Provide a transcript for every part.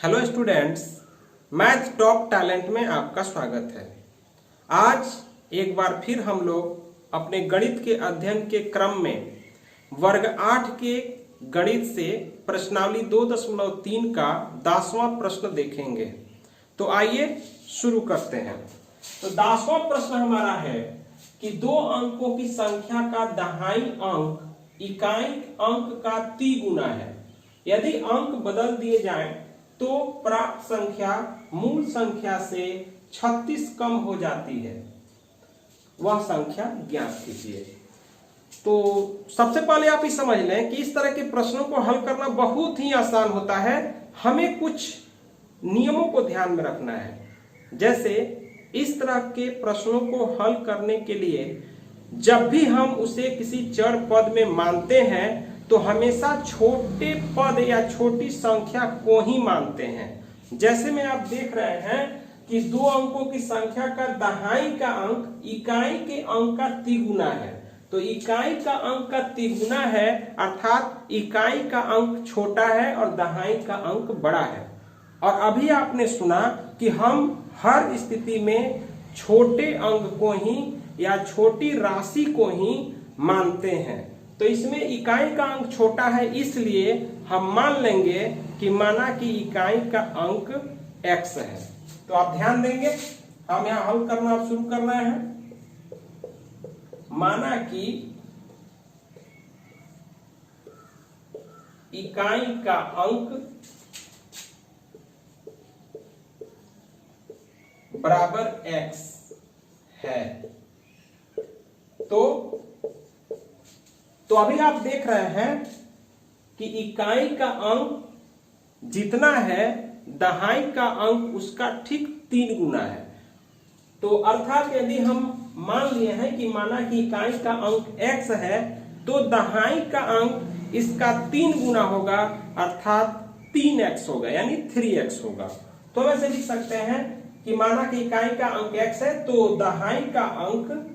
Hello students, math top talent में आपका स्वागत है। आज एक बार फिर हम लोग अपने गणित के अध्ययन के क्रम में वर्ग 8 के गणित से प्रश्नावली 2.3 का 10वां प्रश्न देखेंगे। तो आइए शुरू करते हैं। तो 10वां प्रश्न हमारा है कि दो अंकों की संख्या का दहाई अंक इकाई अंक का तिगुना है। यदि अंक बदल दिए जाएं तो प्राप्त संख्या मूल संख्या से 36 कम हो जाती है, वह संख्या ज्ञात कीजिए। तो सबसे पहले आप ये समझ लें कि इस तरह के प्रश्नों को हल करना बहुत ही आसान होता है। हमें कुछ नियमों को ध्यान में रखना है। जैसे इस तरह के प्रश्नों को हल करने के लिए जब भी हम उसे किसी जड़ पद में मानते हैं तो हमेशा छोटे पद या छोटी संख्या को ही मानते हैं। जैसे में आप देख रहे हैं कि दो अंकों की संख्या का दहाई का अंक इकाई के अंक का तिगुना है। तो इकाई का अंक का तिगुना है अर्थात इकाई का अंक छोटा है और दहाई का अंक बड़ा है। और अभी आपने सुना कि हम हर स्थिति में छोटे अंक को ही या छोटी राशि को ही मानते हैं। तो इसमें इकाई का अंक छोटा है, इसलिए हम मान लेंगे कि माना कि इकाई का अंक x है। तो आप ध्यान देंगे, हम यहां हल करना अब शुरू करना है। माना कि इकाई का अंक बराबर x है। तो अभी आप देख रहे हैं कि इकाई का अंक जितना है दहाई का अंक उसका ठीक 3 गुना है। तो अर्थात यदि हम मान लिए हैं कि माना कि इकाई का अंक x है तो दहाई का अंक इसका 3 गुना होगा अर्थात 3x होगा, यानी 3x होगा। तो हम ऐसे लिख सकते हैं कि माना कि इकाई का अंक x है तो दहाई का अंक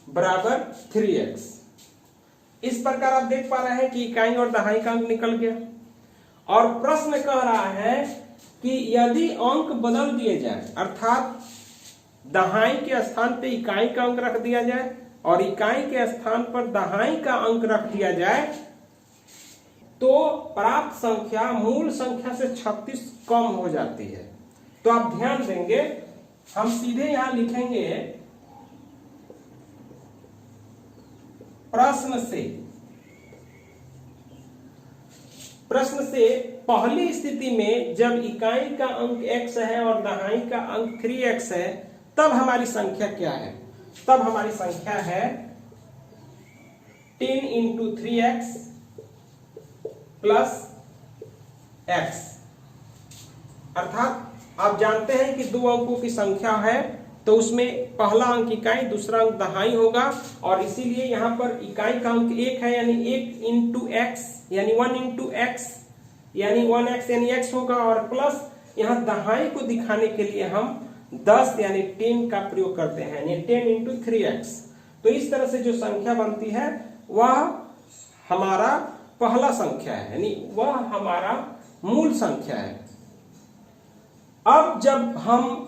बराबर 3x। इस प्रकार आप देख पा रहे हैं कि इकाई और दहाई का अंक निकल गया। और प्रश्न कह रहा है कि यदि अंक बदल दिए जाए अर्थात दहाई के स्थान पे इकाई का अंक रख दिया जाए और इकाई के स्थान पर दहाई का अंक रख दिया जाए तो प्राप्त संख्या मूल संख्या से 36 कम हो जाती है। तो आप ध्यान देंगे, हम सीधे यहां लिखेंगे प्रश्न से पहली स्थिति में जब इकाई का अंक x है और दहाई का अंक 3x है तब हमारी संख्या क्या है? तब हमारी संख्या है 10 into 3x प्लस x। अर्थात आप जानते हैं कि दो अंकों की संख्या है तो उसमें पहला अंक इकाई दूसरा अंक दहाई होगा और इसीलिए यहां पर इकाई का अंक 1 है यानी 1 into x यानी 1 into x यानी 1x यानी x होगा और प्लस यहां दहाई को दिखाने के लिए हम 10 यानी 10 का प्रयोग करते हैं यानी 10 into 3x। तो इस तरह से जो संख्या बनती है वह हमारा पहला संख्या है, यानी वह हमारा मूल संख्या है। अब जब हम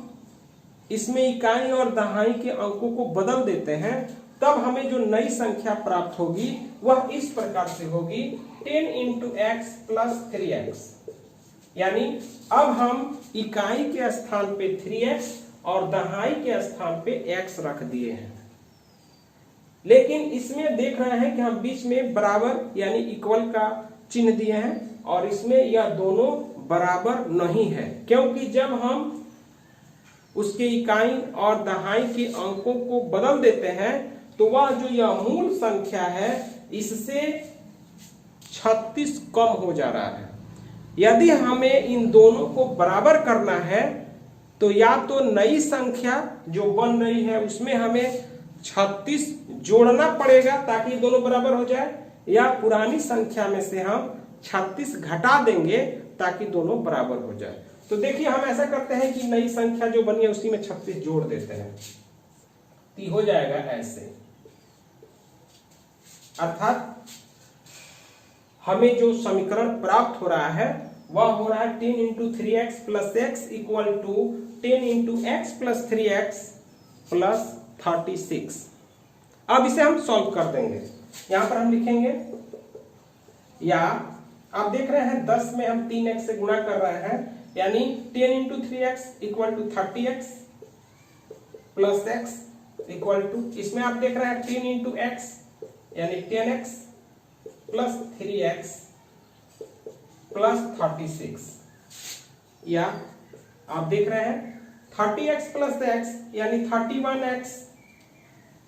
इसमें इकाई और दहाई के अंकों को बदल देते हैं तब हमें जो नई संख्या प्राप्त होगी वह इस प्रकार से होगी 10 into x plus 3x। यानी अब हम इकाई के स्थान पे 3x और दहाई के स्थान पे x रख दिए हैं। लेकिन इसमें देख रहे हैं कि हम बीच में बराबर यानी इक्वल का चिन्ह दिए हैं और इसमें यह दोनों बराबर नहीं है, क्योंकि जब हम उसके इकाई और दहाई के अंकों को बदल देते हैं तो वह जो यह मूल संख्या है इससे 36 कम हो जा रहा है। यदि हमें इन दोनों को बराबर करना है तो या तो नई संख्या जो बन रही है उसमें हमें 36 जोड़ना पड़ेगा ताकि दोनों बराबर हो जाए, या पुरानी संख्या में से हम 36 घटा देंगे ताकि दोनों बराबर हो जाए। तो देखिए हम ऐसा करते हैं कि नई संख्या जो बनी है उसी में 36 जोड़ देते हैं। तो हो जाएगा ऐसे, अर्थात हमें जो समीकरण प्राप्त हो रहा है वह हो रहा है 10 into 3x plus x equal to 10 into x plus 3x plus 36। अब इसे हम सॉल्व कर देंगे। यहां पर हम लिखेंगे, या आप देख रहे हैं 10 में हम 3x से गुणा कर रहे हैं, यानी 10 into 3x equal to 30x plus x equal to, इसमें आप देख रहे हैं 10 इंटू एक्स यानी 10x प्लस 3x प्लस 36, या आप देख रहे हैं 30x प्लस x यानी 31x,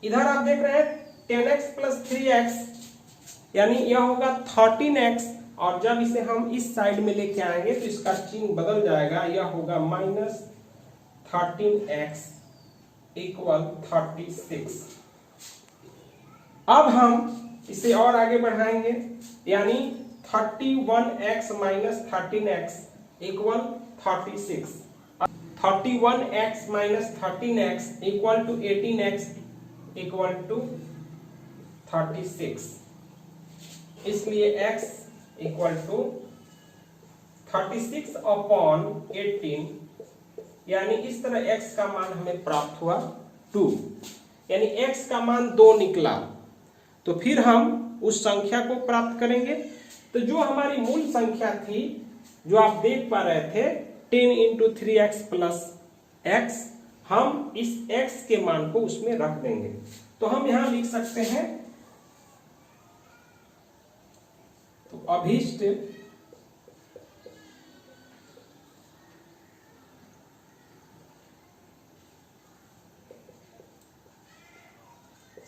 इधर आप देख रहे हैं 10x प्लस 3x यानी यह होगा 13x, और जब इसे हम इस साइड में लेके आएंगे तो इसका चिन्ह बदल जाएगा, यह होगा माइनस 13x इक्वल 36। अब हम इसे और आगे बढ़ाएंगे, यानी 31x minus 13x equal 36, 31x minus 13x equal to 18x equal to 36, इसलिए x इक्वल टू 36 अपॉन 18, यानी इस तरह x का मान हमें प्राप्त हुआ 2, यानी x का मान 2 निकला। तो फिर हम उस संख्या को प्राप्त करेंगे। तो जो हमारी मूल संख्या थी, जो आप देख पा रहे थे 10 इंटू 3x प्लस x, हम इस x के मान को उसमें रख देंगे। तो हम यहां लिख सकते हैं, तो अभीष्ट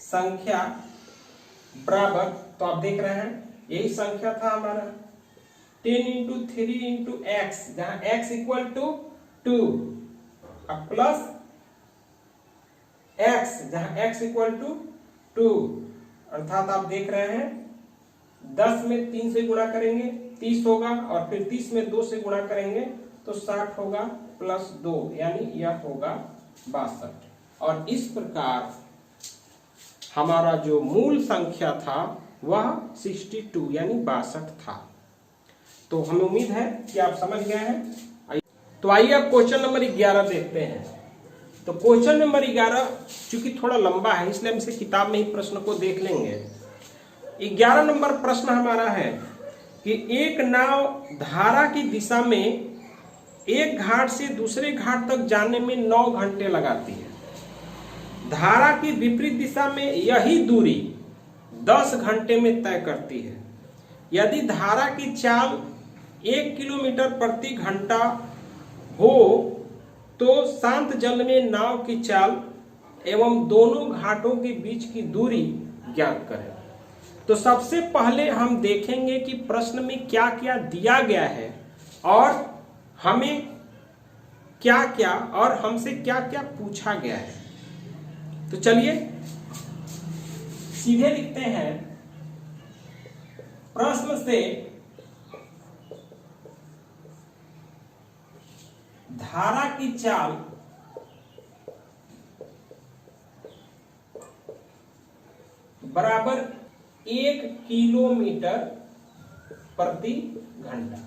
संख्या बराबर, तो आप देख रहे हैं यही संख्या था हमारा 10 इंटू 3 इंटू एक्स, जहां x इक्वल टू 2, अब प्लस x जहां x इक्वल टू 2, अर्थात आप देख रहे हैं 10 में 3 से गुणा करेंगे 30 होगा, और फिर 30 में 2 से गुणा करेंगे तो 60 होगा प्लस 2, यानी यह होगा 62। और इस प्रकार हमारा जो मूल संख्या था वह 62 यानी 62 था। तो हमें उम्मीद है कि आप समझ गए हैं। तो आइए अब क्वेश्चन नंबर 11 देखते हैं। तो क्वेश्चन नंबर 11 चूंकि थोड़ा लंबा है, इसलिए हम इसे किताब में ही प्रश्न को देख लेंगे। 11 नंबर प्रश्न हमारा है कि एक नाव धारा की दिशा में एक घाट से दूसरे घाट तक जाने में 9 घंटे लगाती है। धारा की विपरीत दिशा में यही दूरी 10 घंटे में तय करती है। यदि धारा की चाल 1 किलोमीटर प्रति घंटा हो तो शांत जल में नाव की चाल एवं दोनों घाटों के बीच की दूरी ज्ञात करें। तो सबसे पहले हम देखेंगे कि प्रश्न में क्या क्या दिया गया है और हमें क्या क्या और हमसे क्या क्या पूछा गया है। तो चलिए सीधे लिखते हैं। प्रश्न से धारा की चाल बराबर 1 किलोमीटर प्रति घंटा।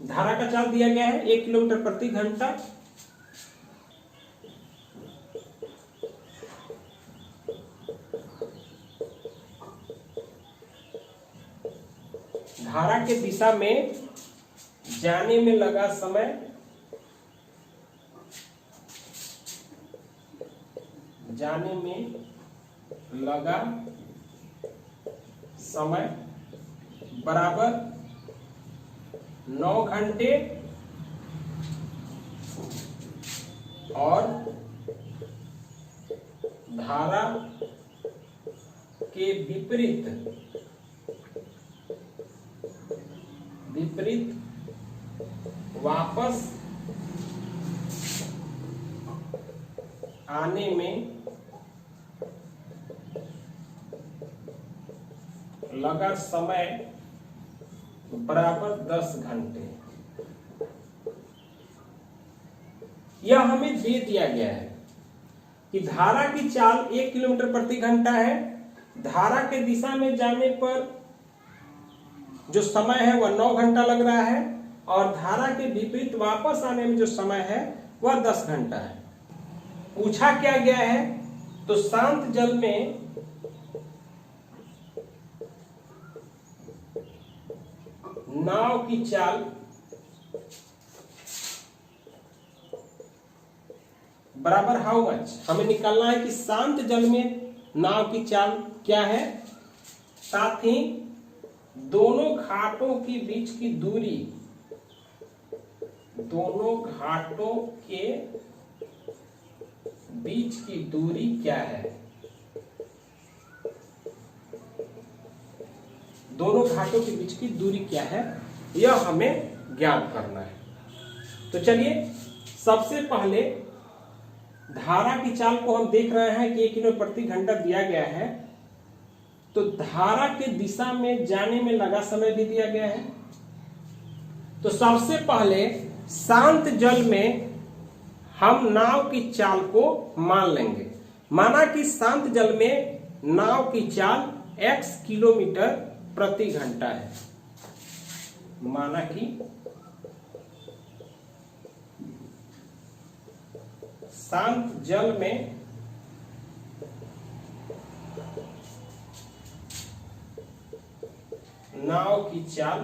धारा का चाल दिया गया है 1 किलोमीटर प्रति घंटा। धारा के दिशा में जाने में लगा समय बराबर 9 घंटे और धारा के विपरीत वापस आने में लगा समय बराबर 10 घंटे। यह हमें दे दिया गया है। कि धारा की चाल 1 किलोमीटर प्रति घंटा है, धारा के दिशा में जाने पर जो समय है वह 9 घंटा लग रहा है और धारा के विपरीत वापस आने में जो समय है वह 10 घंटा है। पूछा क्या गया है, तो शांत जल में नाव की चाल बराबर हाउ मच। हमें निकालना है कि शांत जल में नाव की चाल क्या है, साथ ही दोनों घाटों के बीच की दूरी, दोनों घाटों के बीच की दूरी क्या है, दोनों घाटों के बीच की दूरी क्या है, यह हमें ज्ञात करना है। तो चलिए सबसे पहले धारा की चाल को हम देख रहे हैं कि 1 किलोमीटर प्रति घंटा दिया गया है, तो धारा के दिशा में जाने में लगा समय भी दिया गया है। तो सबसे पहले शांत जल में हम नाव की चाल को मान लेंगे। माना कि शांत जल में नाव की चाल x किलोमीटर प्रति घंटा है। माना कि शांत जल में नाव की चाल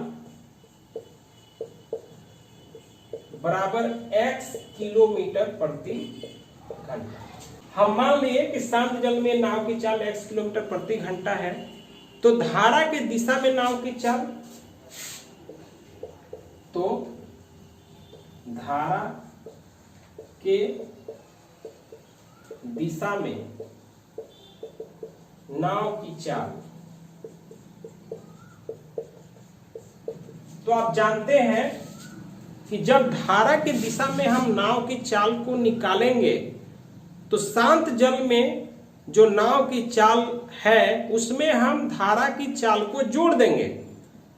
बराबर x किलोमीटर प्रति घंटा। हम मान लिए कि शांत जल में नाव की चाल x किलोमीटर प्रति घंटा है, तो धारा के दिशा में नाव की चाल, तो धारा के दिशा में नाव की चाल, तो आप जानते हैं कि जब धारा की दिशा में हम नाव की चाल को निकालेंगे तो शांत जल में जो नाव की चाल है उसमें हम धारा की चाल को जोड़ देंगे,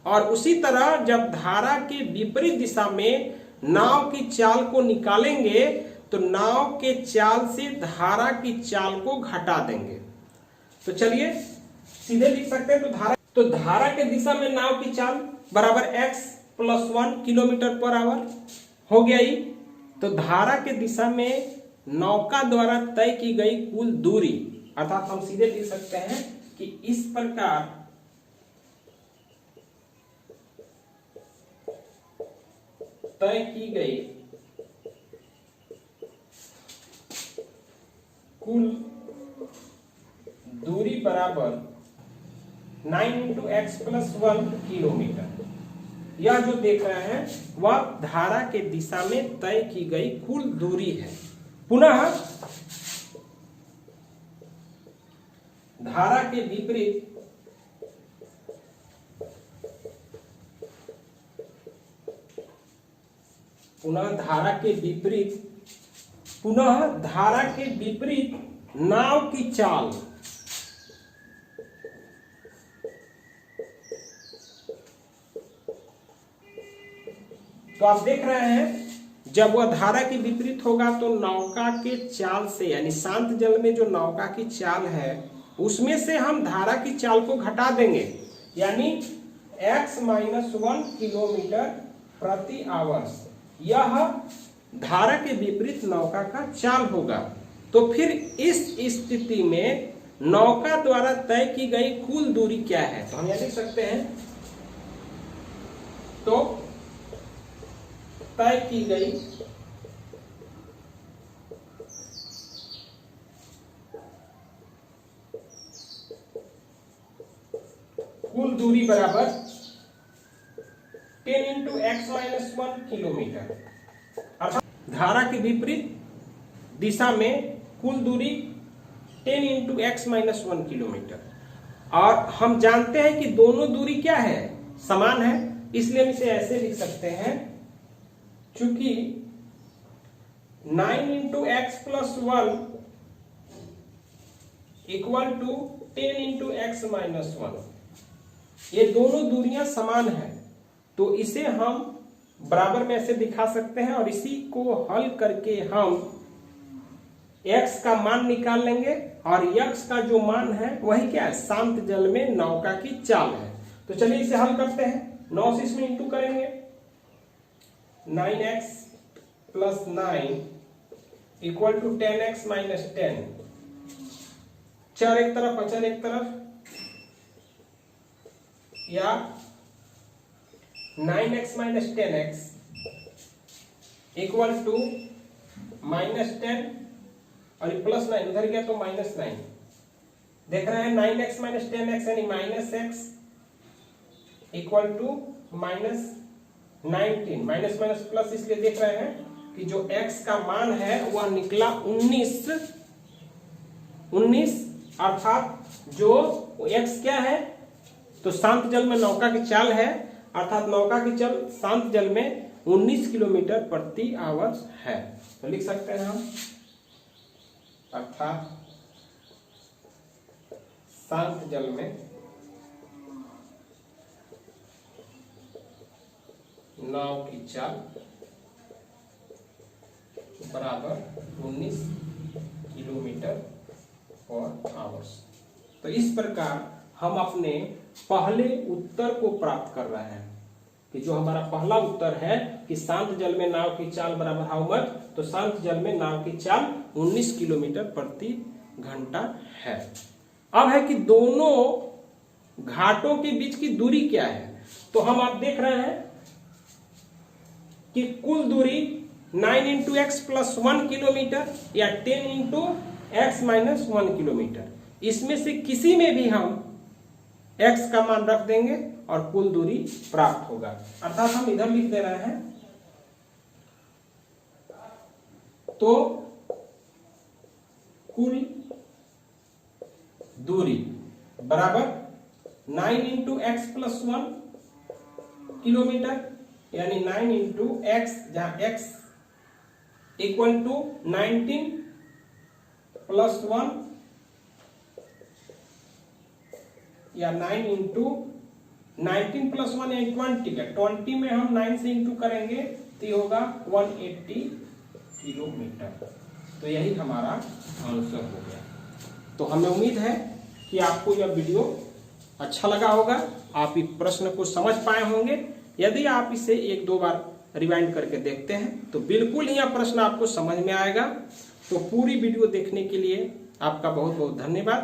और उसी तरह जब धारा के विपरीत दिशा में नाव की चाल को निकालेंगे तो नाव के चाल से धारा की चाल को घटा देंगे। तो चलिए सीधे लिख सकते हैं, तो धारा के दिशा में नाव की चाल बराबर x + 1 किलोमीटर पर आवर हो गया ही। तो धारा के दिशा में नौका द्वारा तय की गई कुल दूरी, अर्थात हम सीधे लिख सकते हैं कि इस प्रकार तय की गई कुल दूरी बराबर 9 × x + 1 किलोमीटर। यह जो देख रहे हैं वह धारा के दिशा में तय की गई कुल दूरी है। पुनः धारा के विपरीत धारा के विपरीत नाव की चाल, तो आप देख रहे हैं जब वह धारा के विपरीत होगा तो नौका के चाल से, यानी शांत जल में जो नौका की चाल है उसमें से हम धारा की चाल को घटा देंगे, यानी x - 1 किलोमीटर प्रति आवर यह धारा के विपरीत नौका का चाल होगा। तो फिर इस स्थिति में नौका द्वारा तय की गई कुल दूरी क्या है, तो हम यह लिख सकते हैं, तो तय की गई कुल दूरी बराबर 10 × x - 1 किलोमीटर, अर्थात धारा के विपरीत दिशा में कुल दूरी 10 × x - 1 किलोमीटर। और हम जानते हैं कि दोनों दूरी क्या है, समान है, इसलिए हम इसे ऐसे लिख सकते हैं, चूंकि 9 × x + 1 = 10 × x - 1, ये दोनों दूरियां समान हैं, तो इसे हम बराबर में ऐसे दिखा सकते हैं। और इसी को हल करके हम x का मान निकाल लेंगे और x का जो मान है वही क्या है, शांत जल में नौका की चाल है। तो चलिए इसे हल करते हैं। 9 से इसमें इंटू करेंगे, 9x plus 9 equal to 10x minus 10, 4 एक तरफ, अचर एक तरफ, या 9x minus 10x equal to minus 10 और प्लस 9 उधर गया तो माइनस 9। देख रहे हैं 9x माइनस 10x यानी minus x equal to minus 19। Minus minus plus इसलिए देख रहे हैं कि जो x का मान है वह निकला 19, अर्थात जो x क्या है, तो शांत जल में नौका की चाल है, अर्थात नौका की चाल शांत जल में 19 किलोमीटर प्रति आवर है। तो लिख सकते हैं हम, अर्थात शांत जल में नाव की चाल बराबर 19 किलोमीटर पर आवर्स। तो इस प्रकार हम अपने पहले उत्तर को प्राप्त कर रहे हैं कि जो हमारा पहला उत्तर है कि शांत जल में नाव की चाल बराबर हाउ मच, तो शांत जल में नाव की चाल 19 किलोमीटर प्रति घंटा है। अब है कि दोनों घाटों के बीच की दूरी क्या है, तो हम आप देख रहे हैं कि कुल दूरी 9 इंटू एक्स प्लस 1 किलोमीटर या 10 इंटू एक्स माइनस 1 किलोमीटर, इसमें से किसी में भी हम x का मान रख देंगे और कुल दूरी प्राप्त होगा। अर्थात हम इधर लिख दे रहे हैं, तो कुल दूरी बराबर 9 इंटू एक्स प्लस 1 किलोमीटर यानी 9 इंटू एक्स, जहां x इक्वल टू 19 प्लस 1 या 9 इंटू 19 प्लस 1 यानी 20 है। 20 में हम 9 से इंटू करेंगे तो ये होगा 180 किलोमीटर। तो यही हमारा आंसर हो गया। तो हमें उम्मीद है कि आपको यह वीडियो अच्छा लगा होगा, आप इस प्रश्न को समझ पाए होंगे। यदि आप इसे 1-2 बार रिवाइंड करके देखते हैं तो बिल्कुल ही यह प्रश्न आपको समझ में आएगा। तो पूरी वीडियो देखने के लिए आपका बहुत बहुत धन्यवाद।